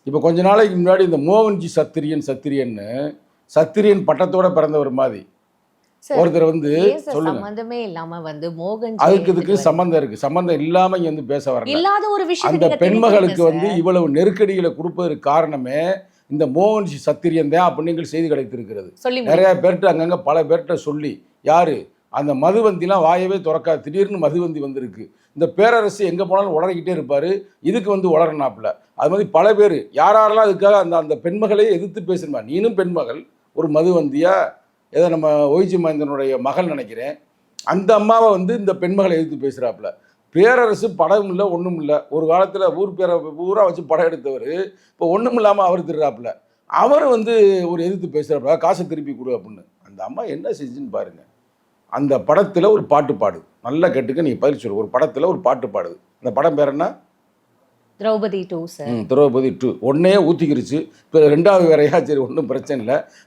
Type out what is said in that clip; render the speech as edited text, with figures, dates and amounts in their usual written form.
இப்போ கொஞ்ச நாளைக்கு முன்னாடி இந்த மோகன்ஜி சத்திரியன்னு சத்திரியன் பட்டத்தோட பிறந்தவர் மாதிரி சார் ஒருத்தர் வந்து ஏன் சார் சொல்லுங்க. சம்பந்தமே இல்லாம வந்து மோகன் அதுக்கு இதுக்கு ஜெயந்தி சம்மந்தம் இருக்கு. சம்மந்தம் இல்லாம இங்க வந்து பேச வரல. இல்லாத ஒரு விஷயத்தை அந்த நீங்க பெண்மகளுக்கு திணிக்கிறீங்க வந்து சார். இவ்வளவு நெருக்கடிகளை கொடுப்பதற்கு காரணமே இந்த மோகன்ஜி சத்திரியன் தான் அப்படின்னு செய்தி கிடைத்திருக்கிறது. சொல்லி நிறைய பேர்கிட்ட அங்கங்க பல பேர்கிட்ட சொல்லி யாரு அந்த மதுவந்திலாம் வாயவே திறக்காது. திடீர்னு மதுவந்தி வந்திருக்கு. இந்த பேரரசு எங்கே போனாலும் உளறிக்கிட்டே இருப்பார். இதுக்கு வந்து உளறனாப்புல அது மாதிரி பல பேர் யாரெல்லாம் அதுக்காக அந்த அந்த பெண்மகளை எதிர்த்து பேசுமா. நீனும் பெண்மகள் ஒரு மதுவந்தியா ஏதோ நம்ம ஒய்ஜி மகேந்திரனுடைய மகள் நினைக்கிறேன். அந்த அம்மாவை வந்து இந்த பெண்மகளை எதிர்த்து பேசுகிறாப்புல. பேரரசு படம் இல்லை ஒன்றும் இல்லை. ஒரு காலத்தில் ஊரா வச்சு படம் எடுத்தவர் இப்போ ஒன்றும் இல்லாமல் அவர் திருறாப்புல. அவர் வந்து ஒரு எதிர்த்து பேசுகிறாப்புல காசை திருப்பி கொடு அப்படின்னு. அந்த அம்மா என்ன செஞ்சுன்னு பாருங்கள். அந்த படத்தில் ஒரு பாட்டு பாடுது. நல்லா கேட்டுக்க, நீங்கள் பதில் சொல்லு. ஒரு படத்தில் ஒரு பாட்டு பாடுது. அந்த படம் பேர் என்ன? திரௌபதி 2 சார். திரௌபதி 2 ஒன்னே ஊற்றிக்கிருச்சு. இப்போ ரெண்டாவது வேறையா, சரி ஒன்றும் பிரச்சனை இல்லை.